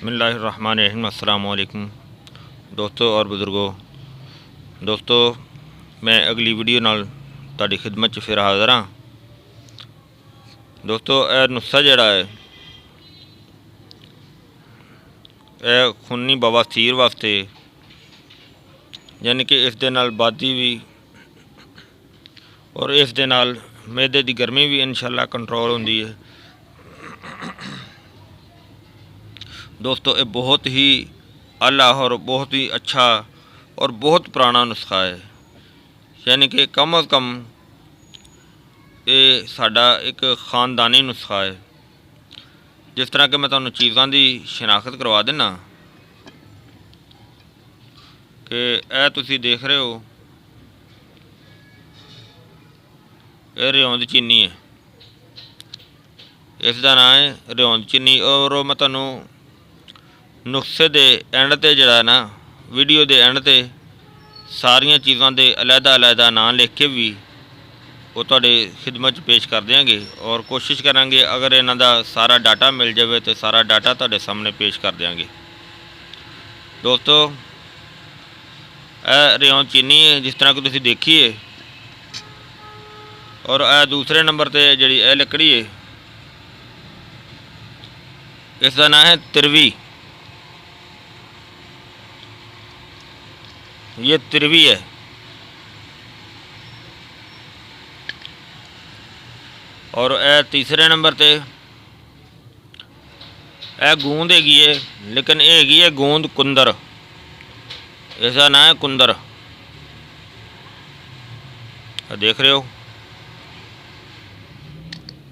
बिस्मिल्लाहिर्रहमानिर्रहीम। अस्सलाम वालेकुम दोस्तों और बुज़ुर्गों। दोस्तों मैं अगली वीडियो नाल तुहाडी खिदमत च फिर हाज़र हाँ। दोस्तों यह नुस्खा जिहड़ा है यह खूनी बवासीर वास्ते, यानी कि इस दे नाल बादी भी और इस दे नाल मैदे की गर्मी भी इंशाअल्लाह कंट्रोल होंदी है। दोस्तों ये बहुत ही आला और बहुत ही अच्छा और बहुत पुराना नुस्खा है, यानी कि कम अज़ कम ये साडा एक ख़ानदानी नुस्खा है। जिस तरह कि मैं तुहानू चीज़ों की शनाख्त करवा देना कि यह तुसी देख रहे हो, यह रियोंद चीनी है, इसका नाम है रियोंद चीनी। और मैं तुहानू नुस्खे दे एंड ते जिहड़ा ना वीडियो दे एंड ते सारियां चीज़ों के अलहदा नाम लिख के भी वो तुहाडे खिदमत पेश कर देंगे और कोशिश करांगे अगर इन्हां दा सारा डाटा मिल जाए तो सारा डाटा तुहाडे सामने पेश कर देंगे। दोस्तों यह रियोंद चीनी है जिस तरह कि तुसीं देखी है, और यह दूसरे नंबर पर जी यह लकड़ी है, इसका नाम है तिरवी। ये तिरवी है। और यह तीसरे नंबर पे यह गूंद हैगी है, लेकिन ये हैगी है गूंद कुंदर, इसका नाम है कुंदर। देख रहे हो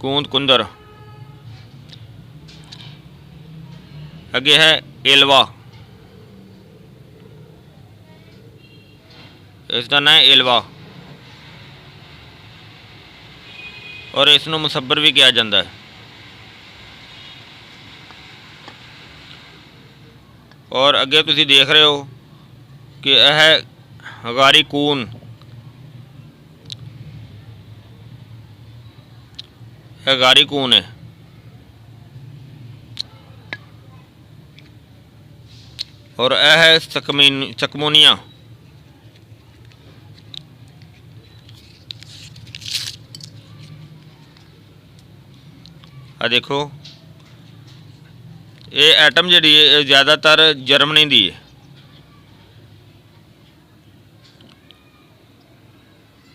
गूंद कुंदर। अगे है एलवा, इसका नाम है एलवा, और इसनों मुसब्बर भी किया जाता है। और अगे तुसी देख रहे हो कि यह है गारी कून, यह गारी कून है। और यह है चकमोनिया, आ देखो ये आइटम जी है ज़्यादातर जर्मनी दी है,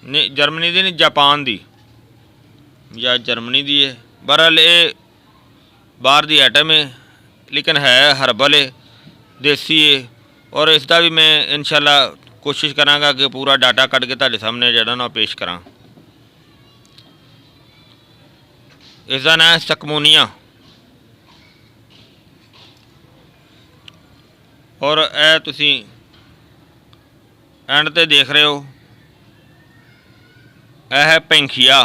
नहीं जर्मनी दी नहीं जापान दी या जर्मनी दी है। बहरहाल ये बाहर दी आइटम है, लेकिन है हर्बल है, देसी है। और इसका भी मैं इंशाल्लाह कोशिश करांगा कि पूरा डाटा कट के तुहाडे सामने जिहड़ा ना पेश करां। इसका नाम है सकमोनिया। और यह तुसी एंड ते देख रहे हो, यह है पेंखिया,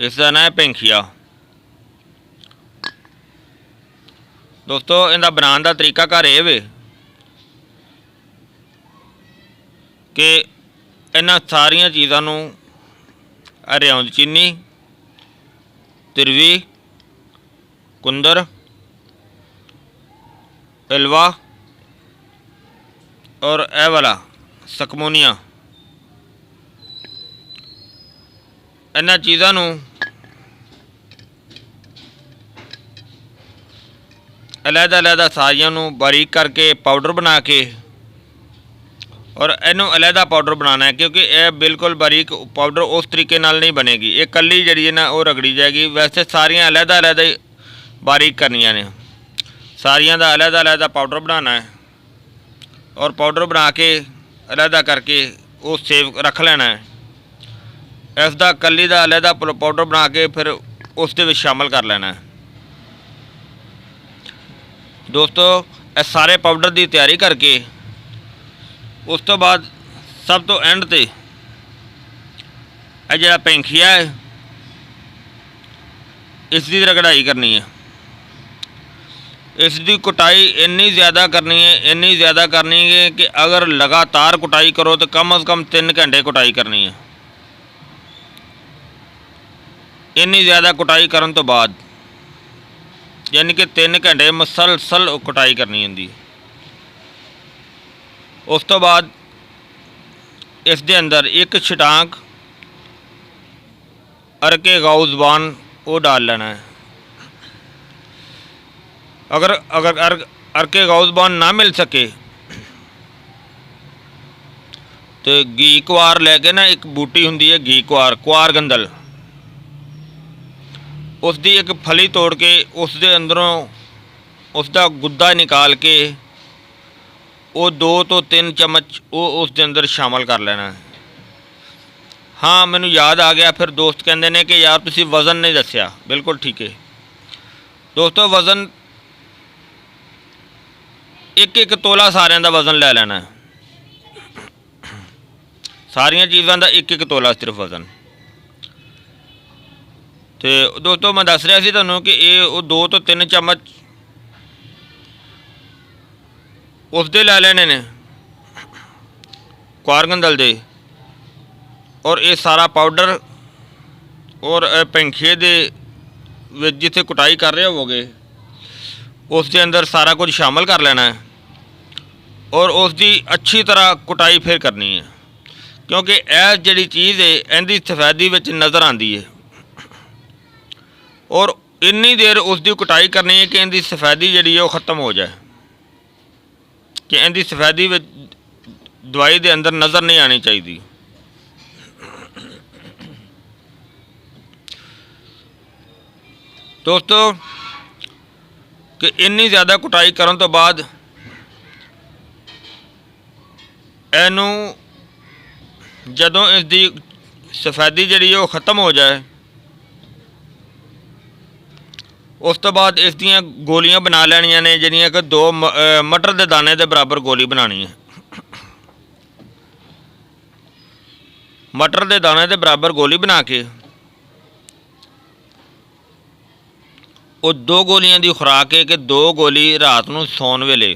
इसका नाम है पेंखिया। दोस्तों इनका बनाने का तरीका कार ये वे कि इन्हां सारिया चीज़ों रियोंद चीनी, तिरवी, कुंदर, एलवा और ए वाला सकमोनिया, इन्हां चीज़ों अलहदा सारियां बारीक करके पाउडर बना के, और इनू अलहदा पाउडर बनाना है, क्योंकि यह बिल्कुल बारीक पाउडर उस तरीके नाल नहीं बनेगी। ये कली जी है ना वो रगड़ी जाएगी। वैसे सारियां अलहदा बारीक करनियां ने, सारियां दा अलहदा पाउडर बनाना है, और पाउडर बना के अलहदा करके वो सेव रख लेना है। इसका कली का अलहदा पाउडर बना के फिर उस दे विच शामिल कर लेना है। दोस्तों इस सारे पाउडर की तैयारी करके उस तो बाद सब तो एंड ते यह जिहड़ा पेंखिया है इसकी रगड़ाई करनी है। इसकी कुटाई इन्नी ज़्यादा करनी है कि अगर लगातार कुटाई करो तो कम अज़ कम 3 घंटे कुटाई करनी है। इन्नी ज़्यादा कुटाई करन तो बाद यानी कि 3 घंटे मुसलसल कुटाई करनी होंदी। उस तो बाद इस दे अंदर एक छटांक अरके गाऊ ज़बान वो डाल लेना है। अगर अगर अरके गाऊ ज़बान ना मिल सके तो घी कुआर लैके ना, एक बूटी होंदी है घी कुआर, कुआर गंदल, उसकी एक फली तोड़ के उस दे अंदरों उसका गुद्दा निकाल के वो 2 तो 3 चम्मच वो उस दे अंदर शामिल कर लेना है। हाँ, मैनू याद आ गया, फिर दोस्त कहते हैं कि यार तुसी वज़न नहीं दस्या। बिल्कुल ठीक है दोस्तों, वज़न एक तोला सारिਆਂ ਦਾ वज़न ले लेना है। सारिया चीज़ों का एक तोला सिर्फ वज़न। तो दोस्तों मैं दस रहा सी तुहानूं कि ये 2 तो 3 चम्मच उसदे लै लेने ने कुआरगंदल दे, और ये सारा पाउडर और पंखे दे जिथे कुटाई कर रहे होवोगे उसके अंदर सारा कुछ शामिल कर लेना है, और उसकी अच्छी तरह कुटाई फिर करनी है, क्योंकि यह जी चीज़ है इहदी सफेदी विच नज़र आती है, और इन्नी देर उसकी कुटाई करनी है कि इनकी सफेदी जी है ख़त्म हो जाए, कि इनकी सफेदी दवाई के अंदर नज़र नहीं आनी चाहिए। दोस्तों कि इन्नी ज़्यादा कुटाई करने तो बाद इनू जदों इसकी सफेदी जी वो ख़त्म हो जाए उस तो बाद इसदियाँ गोलियां बना लैनियां ने, जिहड़ियां कि 2 मटर के दाने के बराबर गोली बनानी है। मटर के दाने के बराबर गोली बना के वो 2 गोलियां की खुराक है कि 2 गोली रात को सौन वेले,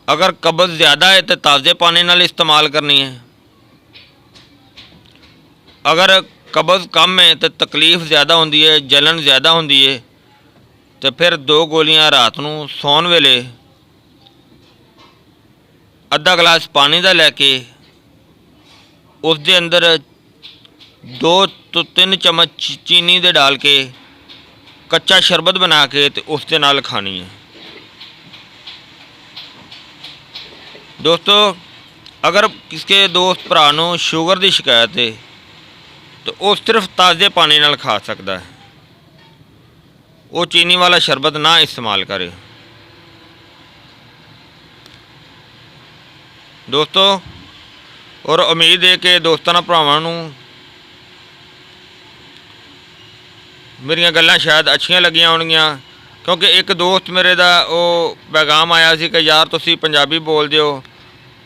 अगर कब्ज़ ज़्यादा है तो ताज़े पानी नाल इस्तेमाल करनी है, अगर कब्ज़ कम है तो तकलीफ़ ज़्यादा होंदी है, जलन ज़्यादा होंदी है, तो फिर 2 गोलियां रात को सौन वेले अद्धा गिलास पानी का लैके उस दे अंदर 2 तो 3 चम्मच चीनी दे डाल के कच्चा शरबत बना के तो उस दे नाल खानी है। दोस्तों अगर किसी दोस्त भरा नूं शुगर की शिकायत है तो वह सिर्फ ताज़े पानी नाल खा सकता है, वो चीनी वाला शरबत ना इस्तेमाल करे। दोस्तों और उम्मीद है कि दोस्तों भरावां नूं मेरियां गल्लां शायद अच्छियां लगियां होणगियां, क्योंकि एक दोस्त मेरे दा वो पैगाम आया सी कि यार तुसी पंजाबी बोलदे हो,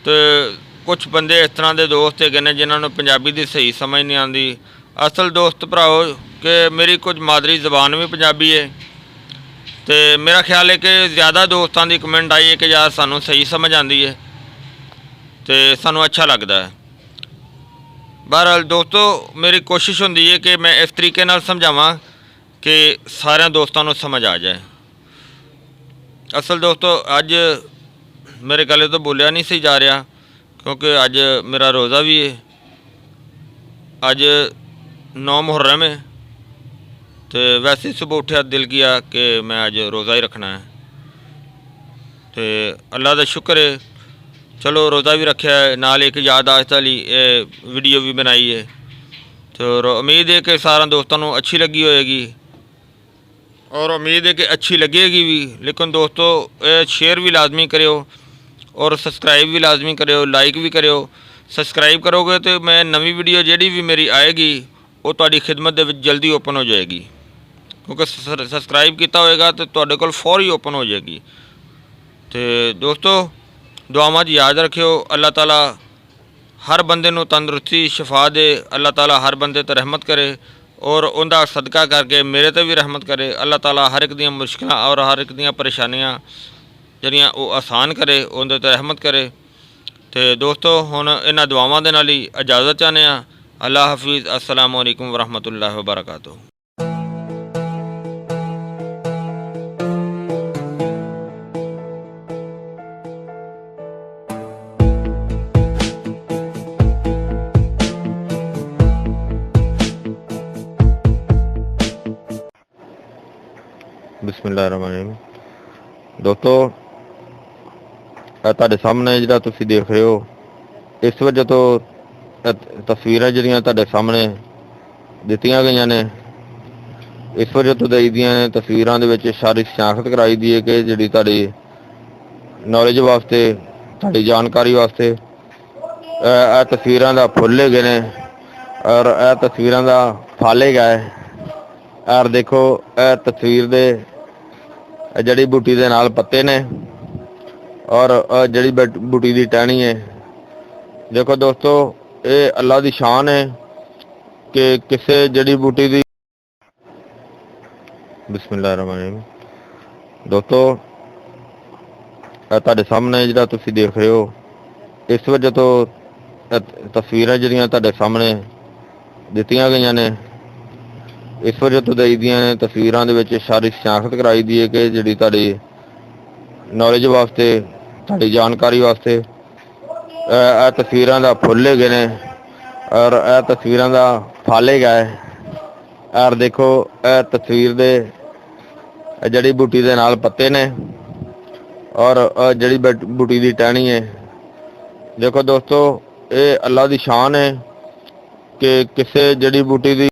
तो कुछ बंदे इस तरह के दोस्त है ने जिन्होंने पंजाबी की सही समझ नहीं आती। असल दोस्त भराओ कि मेरी कुछ मादरी जबान भी पंजाबी है, तो मेरा ख्याल है कि ज़्यादा दोस्तों की कमेंट आई है कि यार सानू सही समझ आती है, तो सानू अच्छा लगता है। बहरहाल दोस्तों मेरी कोशिश होंदी है कि मैं इस तरीके नाल समझावां कि सारे दोस्तों को समझ आ जाए। असल दोस्तों अज मेरे गले तो बोलिया नहीं सी जा रहा, क्योंकि अज मेरा रोज़ा भी है, अज 9 मुहर्रम है, तो वैसे ही सुबह उठा दिल किया कि मैं अज रोज़ा ही रखना है, तो अल्लाह का शुक्र है चलो रोज़ा भी रखा है, नाल एक याददाश्त वाली वीडियो भी बनाई है। तो उम्मीद है कि सारे दोस्तों को अच्छी लगी होएगी, और उम्मीद है कि अच्छी लगेगी भी। लेकिन दोस्तों शेयर भी लाजमी करो और सब्सक्राइब भी लाजमी करो, लाइक भी करो। सब्सक्राइब करोगे तो मैं नवी वीडियो जी भी मेरी आएगी वो तुहाडी खिदमत दे विच जल्दी ओपन हो जाएगी, क्योंकि सब्सक्राइब किया होएगा तो तुहाडे कोल फौरी ओपन हो जाएगी। तो दोस्तों दुआवां याद रखियो, अल्लाह ताला हर बंदे नूं तंदुरुस्ती शफा दे, अल्लाह ताला हर बंदे ते रहमत करे और उनका सदका करके मेरे ते भी रहमत करे। अल्लाह ताला हर एक दियां मुश्किलां और हर एक दियां परेशानियां जिहड़ियां वो आसान करे, उनदे ते रहमत करे। तो दोस्तों हुण इन्हां दुआवां दे नाल ही इजाज़त चाहते हैं। अल्लाह हाफिज़। अस्सलामु अलैकुम वरहमतुल्लाहि वबरकातुहू। ਬਿਸਮਿਲ੍ਲਾਹਿਰਰਹਿਮਾਨਿਰਰਹੀਮ। ਦੋਸਤੋ, ਇਹ ਤੁਹਾਡੇ ਸਾਹਮਣੇ ਜਿਹੜਾ ਤੁਸੀਂ ਦੇਖ ਰਹੇ ਹੋ, ਇਸ ਵਜ੍ਹਾ ਤੋਂ ਤਸਵੀਰਾਂ ਜਿਹੜੀਆਂ ਤੁਹਾਡੇ ਸਾਹਮਣੇ ਦਿੱਤੀਆਂ ਗਈਆਂ ਨੇ, ਇਸ ਵਜ੍ਹਾ ਤੋਂ ਦੇਈ ਦੀਆਂ ਨੇ। ਤਸਵੀਰਾਂ ਦੇ ਵਿੱਚ ਸਾਰੀ ਸ਼ਨਾਖਤ ਕਰਾਈ ਦੀ ਹੈ ਕਿ ਜਿਹੜੀ ਤੁਹਾਡੀ ਨੌਲੇਜ ਵਾਸਤੇ, ਤੁਹਾਡੀ ਜਾਣਕਾਰੀ ਵਾਸਤੇ ਇਹ ਤਸਵੀਰਾਂ ਦਾ ਫੁੱਲ ਹੈਗੇ ਨੇ ਔਰ ਇਹ ਤਸਵੀਰਾਂ ਦਾ ਫਲ ਹੈਗਾ ਹੈ। ਔਰ ਦੇਖੋ, ਇਹ ਤਸਵੀਰ ਦੇ ਜੜੀ ਬੂਟੀ ਦੇ ਨਾਲ ਪੱਤੇ ਨੇ ਔਰ ਜਿਹੜੀ ਬੂਟੀ ਦੀ ਟਹਿਣੀ ਹੈ। ਦੇਖੋ ਦੋਸਤੋ, ਇਹ ਅੱਲਾ ਦੀ ਸ਼ਾਨ ਹੈ ਕਿ ਕਿਸੇ ਜੜੀ ਬੂਟੀ ਦੀ। ਬਿਸਮਿਲ੍ਲਾਹਿਰਰਹਿਮਾਨਿਰਰਹੀਮ। ਦੋਸਤੋ, ਇਹ ਤੁਹਾਡੇ ਸਾਹਮਣੇ ਜਿਹੜਾ ਤੁਸੀਂ ਦੇਖ ਰਹੇ ਹੋ, ਇਸ ਵਜ੍ਹਾ ਤੋਂ ਤਸਵੀਰਾਂ ਜਿਹੜੀਆਂ ਤੁਹਾਡੇ ਸਾਹਮਣੇ ਦਿੱਤੀਆਂ ਗਈਆਂ ਨੇ, ਇਸ ਵਜ੍ਹਾ ਤੋਂ ਦੇਈ ਦੀਆਂ ਨੇ। ਤਸਵੀਰਾਂ ਦੇ ਵਿੱਚ ਸਾਰੀ ਸ਼ਨਾਖਤ ਕਰਾਈ ਦੀ ਹੈ ਕਿ ਜਿਹੜੀ ਤੁਹਾਡੀ ਨੌਲੇਜ ਵਾਸਤੇ, ਤੁਹਾਡੀ ਜਾਣਕਾਰੀ ਵਾਸਤੇ ਇਹ ਤਸਵੀਰਾਂ ਦਾ ਫੁੱਲ ਹੈਗੇ ਨੇ ਔਰ ਇਹ ਤਸਵੀਰਾਂ ਦਾ ਫਲ ਹੈਗਾ ਹੈ। ਔਰ ਦੇਖੋ, ਇਹ ਤਸਵੀਰ ਦੇ ਜੜੀ ਬੂਟੀ ਦੇ ਨਾਲ ਪੱਤੇ ਨੇ ਔਰ ਜਿਹੜੀ ਬੂਟੀ ਦੀ ਟਹਿਣੀ ਹੈ। ਦੇਖੋ ਦੋਸਤੋ, ਇਹ ਅੱਲਾ ਦੀ ਸ਼ਾਨ ਹੈ ਕਿ ਕਿਸੇ ਜੜੀ ਬੂਟੀ ਦੀ